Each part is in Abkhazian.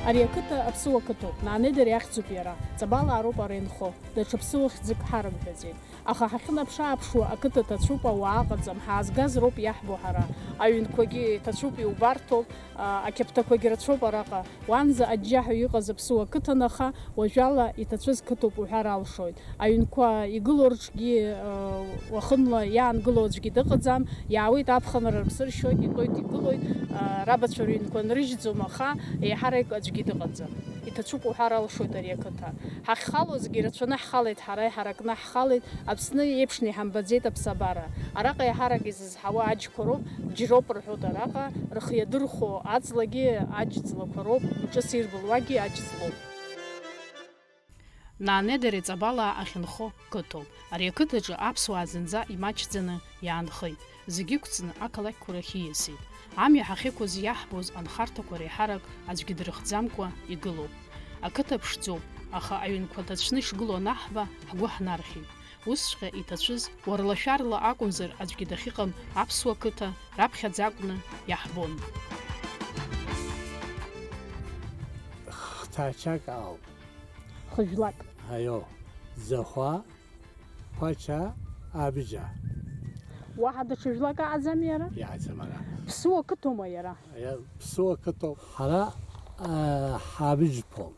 Ари ақыҭа аԥсуа қыҭоуп, Наанедыр иахьӡуп иара, ҵабала ароуп ара инхо, даҽа ԥсуа хьӡык ҳарымҳәаӡеит. Аха ҳахьынаԥшы-ааԥшуа ақыҭа ҭацәуп, ауаа ҟаҵам, ҳаазгаз роуп иаҳбо ҳара. Аҩнқәагьы ҭацәуп, иубарҭоуп, ақьаԥҭақәагьы рацәоуп араҟа. Уанӡа аџьџьаҳәа иҟаз аԥсуа қыҭан аха, уажәала иҭацәыз қыҭоуп уҳәар алшоит. Аҩнқәа игылоу рҿгьы уахынла иаангылоу аӡәгьы дыҟаӡам, иаауеит аԥхынра рыԥсыршьоит, итәоит, игылоит, рабацәа рыҩнқәа нрыжьӡом, аха еиҳарак аӡәгьы дыҟаӡам. Иҭацәуп уҳәар алшоит ари ақыҭа. Ҳахьхалозгьы рацәаны ҳхалеит, ҳара иҳаракны ҳхалеит, Аԥсны еиԥшны иҳамбаӡеит аԥсабара. Араҟа иаҳарак изызҳауа аџьқәа роуп, џьроуп рҳәоит араҟа, рхы иадырхәо аҵлагьы аџьҵлақәа роуп, уҿыс ирбылуагьы аџьҵлоуп. Наанедыр ҵабала ахьынхо қыҭоуп. Ари ақыҭаҿы аԥсуаа зынӡа имаҷӡаны иаанхеит. Зегьы ықәҵны ақалақьқәа рахь ииасит. Амҩа ҳахьықәыз иаҳбоз анхарҭақәа реиҳарак аӡәгьы дырхӡамкәа игылоуп. Ақыҭа ԥшӡоуп, аха аҩнқәа ҭацәны ишгылоу анаҳба ҳгәы ҳнархьит. Усҵәҟьа иҭацәыз уарла-шәарла акәымзар аӡәгьы дахьыҟам аԥсуа қыҭа раԥхьаӡа акәны иаҳбон. Хҭачак ауп. Хыжәлак. Аио, Захәа, Ԥача, Абџьа. Уаҳа даҽа жәлак аҟаӡам иара? Иааӡам ара. Ԥсуа қыҭоума иара? Ԥсуа қыҭоуп. Ҳара ҳабыџьԥом.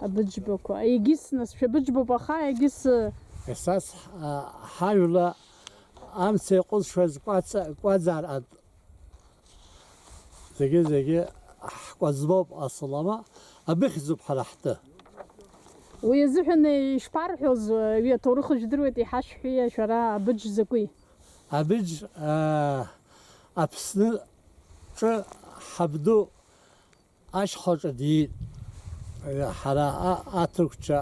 Абыџьбақәа. Егьыс нас шәабыџьбоуп аха, егьыс Есас ҳажәла амца иҟәызшәаз кәаӡар зегьы ҳкәаӡлоуп асалама, абыхьӡуп ҳара ҳтәы. Уи азыҳәан ишԥарҳәоз, уи аҭоурых жәдыруеит, иҳашәҳәи шәара абыџь закәи? Абыџь Аԥсныҿы ҳабду ашьхаҿы диит, ҳара аҭырқәцәа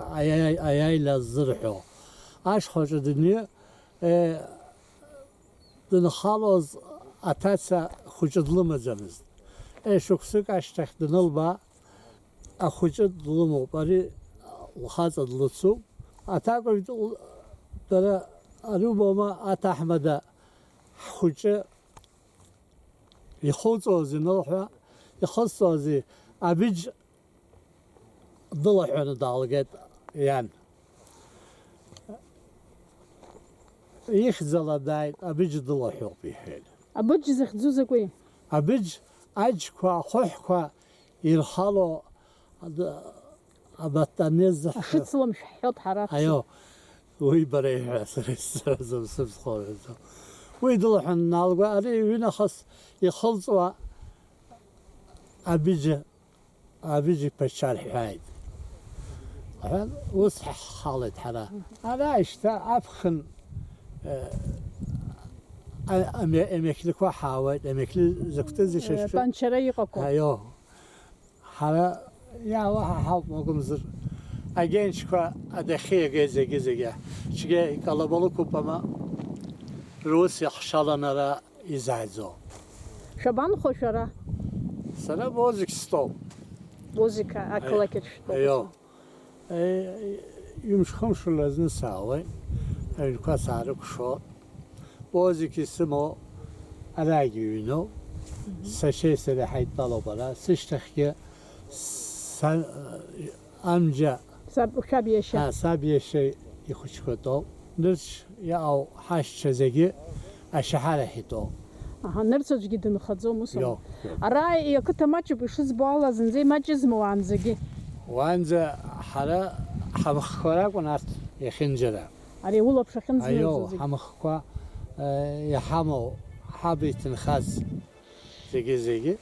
аиаила ззырҳәо. Ашьхаҿы дыниа дынхалоз аҭаца хәыҷы длымаӡамызт. Шықәсык ашьҭахь данылба, ахәыҷы длымоуп, ари лхаҵа длыцуп. Аҭакәажә дара арубома аҭаҳмада ҳхәыҷы ихылҵуазеи нылҳәа, ихылҵуазеи абыџь дылаҳәаны даалгеит иан. Ихьӡала дааит, абыџь дылаҳәоуп иҳәеит. Абыџь захьӡу закәи? Абыџь аџьқәа, ахәыҳәқәа ирхало абаттанез Ашыцламшә ҳҳәоит ҳара. Аио, уи бара иҳәа сара исзыразым сыԥсхоуеит. Уи дылаҳәаны даалга, ари ҩынахыс ихылҵуа абыџь иԥача рҳәааит. Ус ҳхалеит ҳара. Ара ишьҭа аԥхын амеқьлақәа ҳаауеит, амеқьлы закәтыз ишашәы. Панчара иҟақәоу. Аио, ҳара иаауаҳа ҳауп акәымзар, агенчқәа адахьиагеит зегьы. Ҽгьы икалабалықәуп, ама рус иахшалан ара изааӡо. Шәабанхо шәара? Сара бозик стоуп. Бозик ақалақьаҿ шәтәоуп. Аио. Ҩымш-хымшла зны саауеит, аҩнқәа саарықәшәо. Бозик исымоу арагьы ҩноуп. Сашьеи сареи ҳаидтәалоуп ара. Сышьҭахьгьы амџьа Шәаб иашьа. Саб иашьа ихәыҷқәа нырцә иаау ҳашьцәа зегьы ашьаҳарахь итәоуп. Нырцә аӡәгьы дынхаӡом усума? Ара ақыҭа маҷуп, ишызбо ала зынӡа имаҷызма уаанӡагьы? Уаанӡа ҳара ҳамхқәа ракәын арҭ иахьынџьара. Ари улаԥш ахьынӡанылҵо Аио, зегьы. ҳамхқәа иҳамоу ҳаб иҭынхаз зегьы.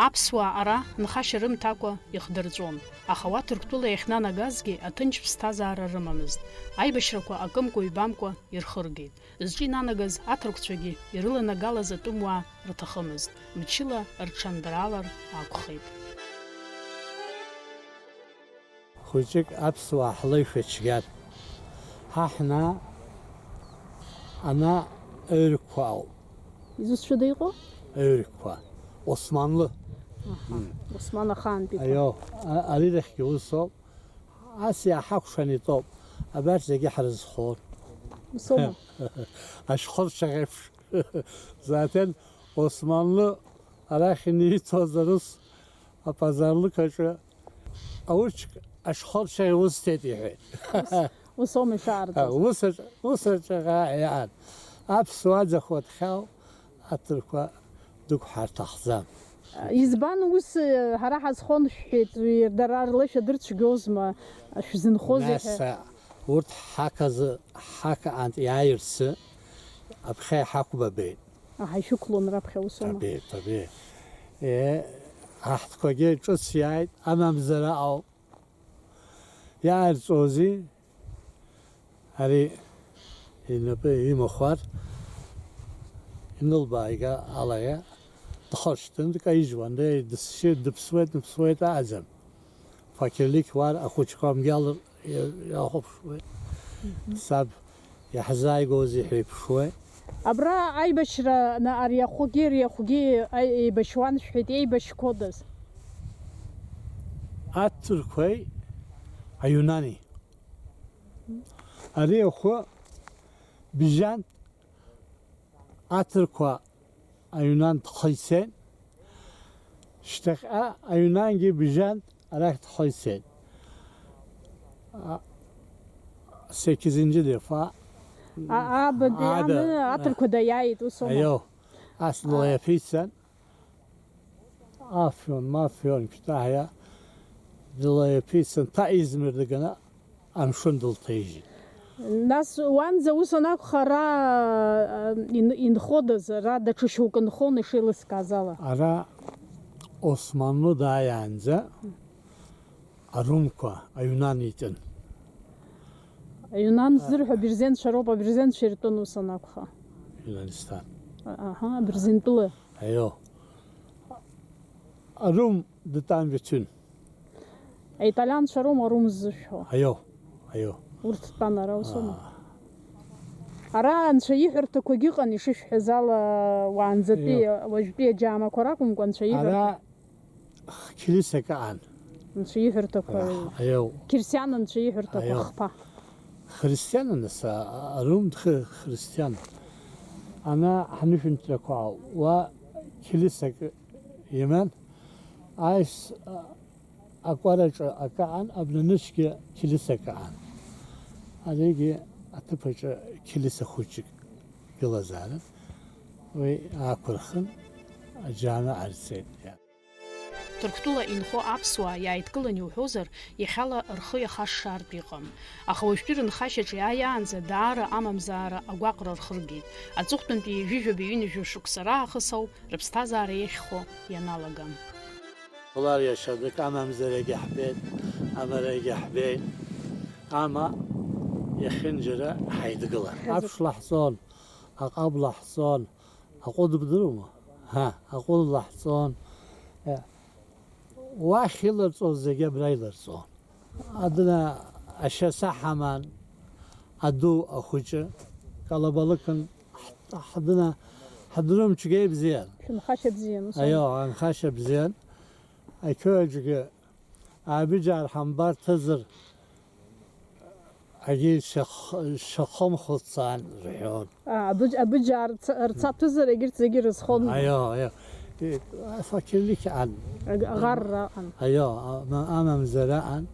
Аԥсуаа ара нхашьа рымҭакәа ихдырҵәон, аха уа Ҭырқәтәыла иахьнанагазгьы аҭынч ԥсҭазаара рымамызт. Аибашьрақәа акымкәа-ҩбамкәа ирхыргеит. Зҿы инанагаз аҭырқәцәагьы ирыланагалаз атәымуаа рҭахымызт. Мчыла рҽанбаралар акәхеит. Хәыҷык аԥсуаа ҳлеишәа цәгьар. Ҳаҳна ана Őrükқәа ауп. Изусҭцәада иҟоу? Őrükқәа. Османлы. Осман ахаантәиқәа. Аио, арирахьгьы усоуп. Ас иааҳакәшан итәоуп. Абарҭ зегьы ҳрызхоит. Усоума? Ашхырцәаӷ еиԥш. Zaten Osmanlı Arachini tozarız. A pazarlık açı. Avuç aşkol şey ustedi. وصوم شعر وصل يعني أبسوا زخوت خاو أتركوا دوك حار تخزام избан ус ҳара ҳазхон шҳед дарарлеш дырт шгозма шзинхозе ناس ورد حكا أنت يعيرس أبخي حكو ببين هاي شكلون ربخه وصوم طبيعي أحد كوجي جوس يعيد أمام زراعة يعيرس أوزي هري إنه مخوار إنه البايقة عليها تخشتن دك أيجوان ده دسشة دبسويت أعزم فاكرليك وار أخو شقام قال يا خوب شوي سب يحزاي جوزي حبيب شوي أبرا أي بشرة نار يا خوجي أي بشوان شحيت أي بشكودس أتركوي أيوناني أري أخو بيجان أتركوا أيونان تخيسين اشتقى أيونان جي بيجان أراك تخيسين 8. defa أتركوا ديايت وصوم أيوه أصل يفيسن Afyon Kütahya Dilaya Pisen ta İzmir'de gene Amşundul teyji. Нас ван за усанак хара инходаз рада чушукан хон шила сказала. Ara Osmanlı dayanca Arumka Yunan için. Юнан зырхо бирзен шаропа бирзен шертон усанак ха. Yunanistan. Aha бирзен тулы. Ayo. Arum dıtan bütün. İtalyan şarom arum zırхо. Ayo. Уртпан ара усома. Ара аншаихр такоги қани шиш хизала ванзати вajbi jama коракум кон шаихр. Ara kilise kaan. Аншаихр такой. Ayo. Кирсян аншаихр такой хпа. Hristiyanın ise Rum Hristiyan. Ana Hanif'in trekua ve kilise Yemen. Ais akvaraç akaan ablanışki kilise kaan. Alegi atıpaça kilise huçuk yılazarın ve akırxın cami arsen. Түрктула инхо аԥсуаа иааидкылан иуҳәозар, иахьала рхы иахашшартә иҟам. Аха уажәтәи рынхашьаҿ иааиаанӡа даара амамзаара агәаҟра рхыргеит. Аҵыхәтәантәи ҩыжәа шықәса раахыс ауп рыԥсҭазаара иахьхо ианалага. Bunlar yaşadık, amamızlara gehbet, amara gehbet, ama yakıncara haydıgılar. Apş lahzon, aqab lahzon, aqud biduru mu? Aqud lahzon. Vahiler tozege brayler son. Adına aşağısa hemen adu akhucu kalabalıkın adına hadrum çıkayım ziyan. Şunu haşeb ziyan. Ayo, an haşeb ziyan. Köycüge abicar hambar tızır. Agi şakhom khutsan riyon. Abicar rtsat tızır egir zegir zkhon. Ayo. Fakirlik an. Garra an. Ayo, amam zira'an.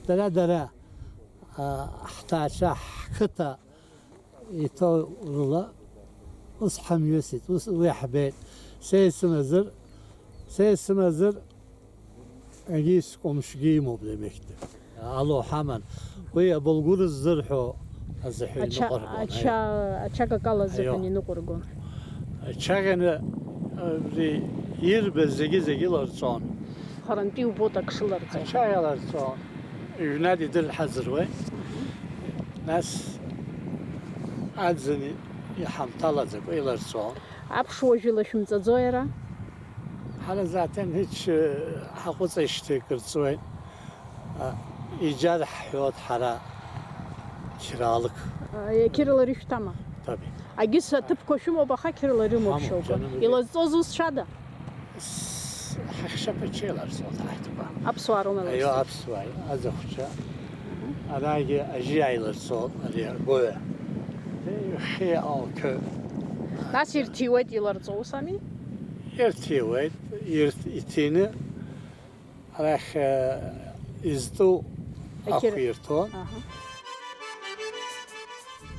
Dara ahtaşa kıta يطورلا وصحم يوسيت ويحبيت سيس مزر أجيس قمشجي مو بلمكتب الله حمن ويا بلغور الزرحو الزحي نقرقون أشاكا قال الزحي نقرقون أشاكا يربز لرصون خرنتي وبوتا كشلر أشاكا لرصون ينادي دل حزر وي ناس أدزني يحمطلزك ويلرصون أبشو جل شمت زويرة حالا zaten hiç حقوق اشتكر سوين إيجاد حيوت حرا kiralık. Kiraları işte ama. Tabii. Agis tıp koşum o baka kiraları mı şoku. İlazozuz şada. Şapçılar sonra. Apsuar ona. Ayo apsuar. Azıcıkça. Arayı ajiyaylar sol. Araya goya. Şey al kö. Nasıl tiwet yıllar zoğusami? ертиует, итини, арах изду ахиртон.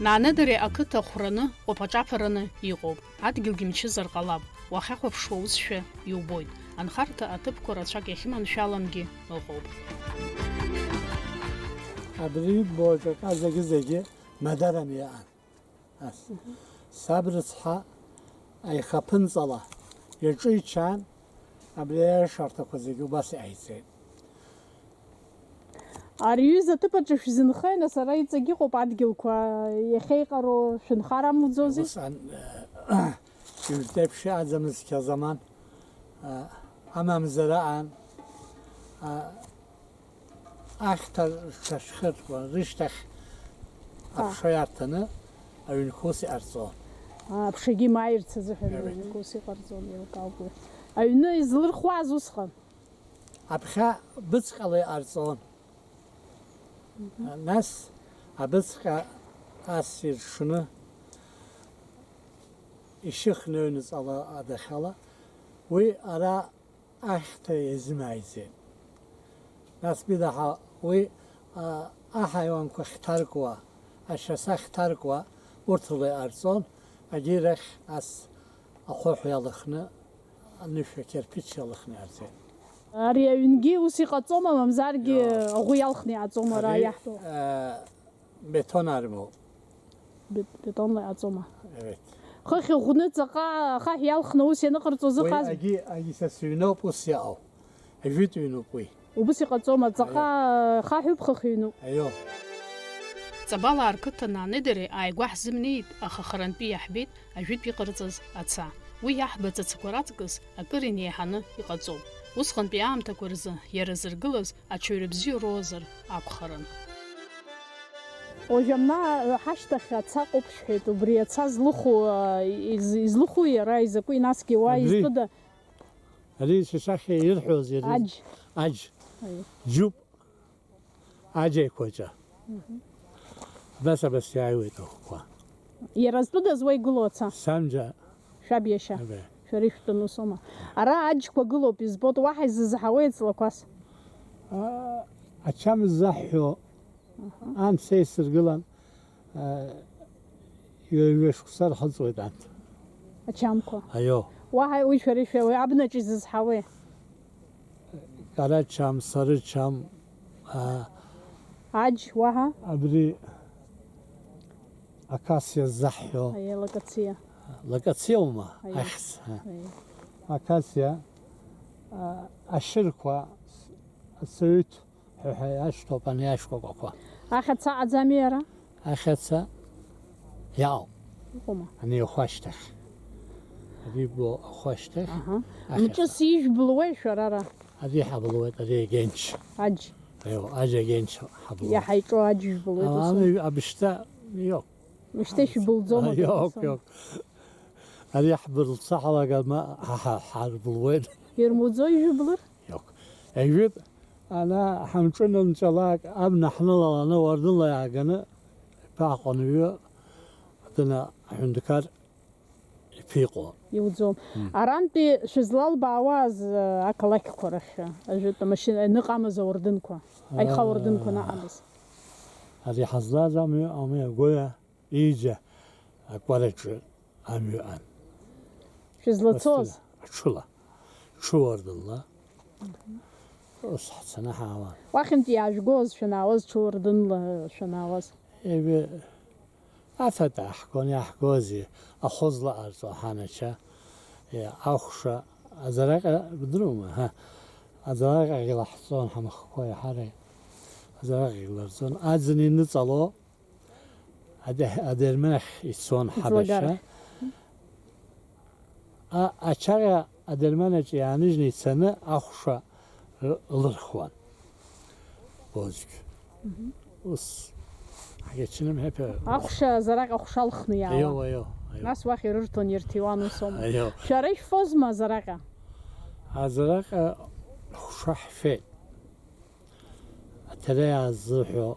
Нанедыри ақыҭа хәраны, ҟәапаҿаԥараны иҟоуп. Адгьылгьы мчызар ҟалап, уахьахәаԥшуа усшәа иубоит. Анхарҭа аҭыԥқәа рацәак иахьыманшәаламгьы ыҟоуп. Абри боҷак азагьы-зегьы мадаран иаан. Сабрыцҳа аихаԥынҵала иаҿыҩчаан, абри аиашарҭақәа зегьы убас иааиҵеит. Ари аҩыза аҭыԥаҿы шәзынхеи, нас ара иҵегь иҟоуп адгьылқәа, иахьеиҟароу шәынхар амуӡозеи? Ҩдеиԥш иааӡамыз қьазаман амамзар аан, ахьҭа рҽашьхыртуа, рышьҭахь аԥша иарҭаны аҩнқәа ус иҟарҵон. Аԥшагьы имааирц азыҳәан аҩнқәа ус иҟарҵон, еилкаауп. Аҩны излырхуаз усҟан? Аԥхьа быцҟала иҟарҵон. Нас абыцҟа ас иршны ишьыхны аҩныҵҟала адахьала, уи ара ахьҭа иазымааизеит. Нас бидаҳа уи аҳаиуанқәа хьҭаркуа, ашьаса хьҭаркуа урҭ рыла иҟарҵон, агьирахь ас ахәыҳә иалыхны, анышә акирпич иалыхны иҟарҵеит. Ари аҩнгьы ус иҟаҵома, мамзаргьы аӷәы иалхны иааҵома ара иаҳтәу? Бетон армоуп. Бетонла иааҵома? Evet. Хыхь иӷәны ҵаҟа ахаҳә иалхны ус ианыҟарҵоз ыҟазма? Агьи са сыҩноуп, ус иҟоу. Ажәытә ҩноуп уи. Убыс иҟаҵома, ҵаҟа хаҳәуп, хыхь ҩноуп? Аио. Ҵабалаа рқыҭа наанедыри ааигәа ҳзымнеит, аха харантәи иаҳбеит ажәытә иҟарҵаз аца. Уи иаҳба ҵацақәа раҵкыс акыр инеиҳаны иҟаҵоуп. Усҟантәи аамҭақәа рзы иара зыргылаз аҽаҩра бзиароуазар акәхарын. Ожьамна ҳашьҭахь аца ҟоуп шәҳәеит, убри аца излыху иара изакәи, насгьы уа изтәыда? Ари шьашахьа ирҳәоз аџь. Џьуп аџь еиқәаҷа. Абас иааиуеит ахәқәа. Иара зтәыдаз уа игылоу аца? Самџьа. Шәаб иашьа? Шәара ишәтәын усома? Ара аџьқәа гылоуп, избоит, уаҳа изызҳауеи ҵлақәас? Ачамыз заҳҳәо, амца исыргылан, ҩашықәса рхыҵуеит анҭ. Ачамқәа? Аио. Уаҳа уи шәара ишәауеи, абнаҿ изызҳауеи? Карачам, сарычам. Аџь, уаҳа? Абри акасиа заҳҳәо. Лакациа. Лакациаума, ахьс. Акасиа ашырқәа сыҩҭ ҳәа иашьҭоуп, ани ашәқәақәақәа. Ахьаца аӡами ара? Ахьаца иаауп. Иҟоума? Ани ахәашьҭахь. Ари бо ахәашьҭахь. Мҿыс ижәбылуеи шәара ара? Ари ҳабылуеит, ари агенч. Аџь. Аио, аџь агенч ҳабылуеит. Иаҳа иҿоу аџь ижәбылуеит ус? Абышьҭа иоуп. Мышьҭа ишәбылӡома? Иоуп. Ари ҳбырlца ҳалагама ҳарбылуеит. Ирмуӡо ижәбылыр? Иоуп. Ажәытә ана ҳамҿынамҵәалак абна ҳнылаланы уардынла иааганы иԥааҟаныҩы дына аҳәынҭқар иԥиҟо. Иуӡом. Арантәи шәызлалбаауаз ақалақьқәа рахь, ажәытә амашьына ныҟамыз ауардынқәа, аихауардынқәа наҟамыз. Ари ҳазлаз амҩа агәыҩа ииџьа акәараҿы амҩа ан. Шәызлацоз? Аҽыла. Ҽы уардынла. Ус ҳцаны ҳаауан. Уахьынтәи иаажәгоз шәанаауаз, ҽы уардынла шәанаауаз? Афата ҳкон иаҳгози, ахәызла ҟарҵо ҳанача, ахәша, аӡараҟа бдырума, аӡараҟа илаҳҵон ҳамахқәа иаҳараҩ, аӡараҟа иларҵон, аӡын иныҵало, адерменахь ицон ҳабашьа, ачаҟа адерменаҿ иааныжьны ицаны ахәша ылырхуан. Бозгь. Ус ҳагьачным ҳәа. Ахәша зараҟа ахәша алхны иаауан. Аио. Нас уахь ирырҭон, ирҭиуан усома? Аио. Шәара ишәфозма зараҟа? Азараҟа хәша ҳфеит. Аҭара иаазыҳәо.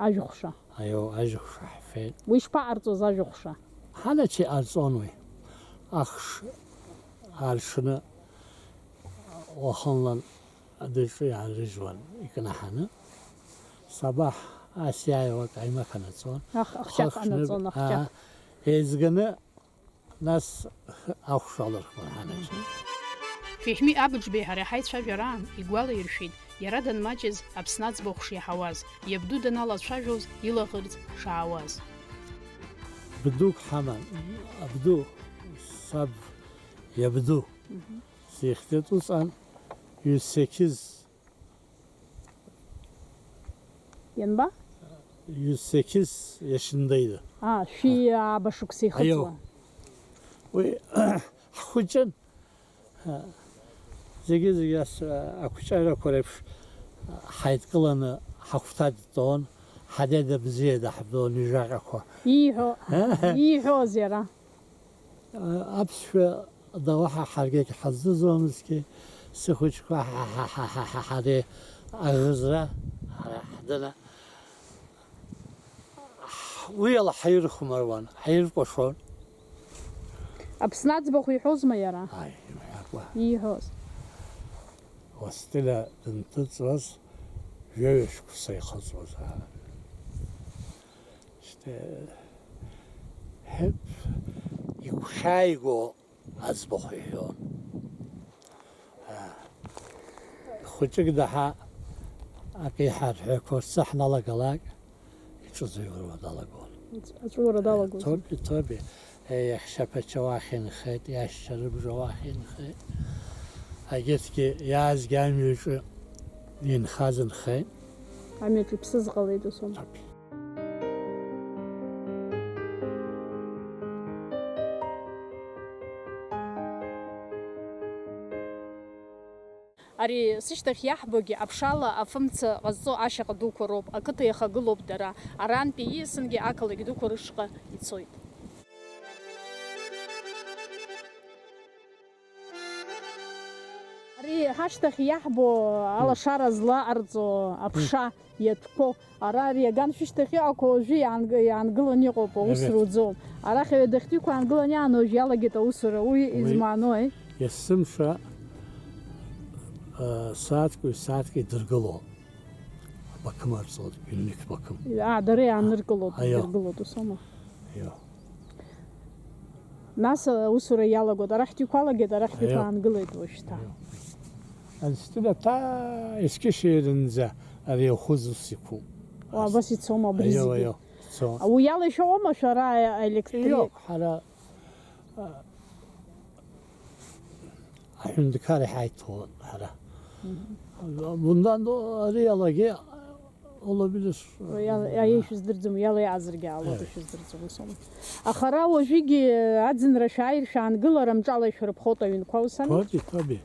Ажәхәша. Аио, ажәхәша ҳфеит. Уи ишԥаҟарҵоз ажәхәша? Ҳаначи ҟарҵон уи. arşını ohanla dışı yani rıjvan iknahanı sabah Asya'ya kaymak anatson. Akşak anatson akşak. Ezgini nas akşalır hanacı. Фихми абыџьбеи ҳара ҳаицәажәараан игәалаиршәеит иара данмаҷыз Аԥсны аӡбахә шиаҳауаз, иабду даналацәажәоз илаӷырӡ шаауаз. Bduk haman, abdu sab yabdu. Sihtet usan 108 Yanba? 108 yaşındaydı. Şi abaşuksi Ayo. Ve hucan 8 yaş akuşayla korep hayt kılanı haftad don hadede bize de habdo nijaga ko. İho zira. Abs دواها حرگه حزز زومز که سخوش که حده أغزرة حدنا ويلا حير خمروان حير قشون Aԥsны аӡбахә иҳәоз ма иара? هاي محبوة Иҳәоз. وستلا دنتزوز جوش كسي خزوز işte hep yukşaygo az bakıyor. Küçük daha akihar hükür sahna lagalag hiç uzayır vadalagon. Açvara dalagos. Tabii. Yaşapı çavahin xet, yaşarı çavahin xet. Agit ki yaz gelmiyor yin xazın xet. Аметлі ԥсы зҟалеит усом. Tabii. Ари сышьҭахь иаҳбогьы аԥшала афымца ҟазҵо ашьаҟа дуқәа роуп, ақыҭа иахагылоуп дара, арантәи ииасынгьы ақалақь дуқәа рышҟа ицоит. Ари ҳашьҭахь иаҳбо алашара злаҟарҵо аԥша иатәқәо, ара ари аган шәышьҭахь иҟақәо уажәы иаангыланы иҟоуп, аус руӡом. Арахь дахьтәиқәа иаангыланы иаан уажә иалагеит аусура, уи измааноу, Есымша saatki dırgılo. Bakım arzulı, günlük bakım. Dara иааныркылоит, идыргылоит усома. Yok. Нас аусура иалагоит, арахьтә иқәалагеит, арахьтә иаангылеит уажәшьҭа. Üstüne ta Eskişehir'inize araya huzus yıkım. Абас ицома абри зегьы. Yok. Уи иала ишәоума шәара аелектрик? Yok. Hala şimdi kare haytı hala. Bundan da araya olabilir. Ишәздырӡом, иала иаазаргьы аалоит ишәздырӡом усома. Аха ара уажәыгьы аӡынра шәааир шәаангылара мҿала ишәырԥхоит аҩнқәа ус ами? Tabii.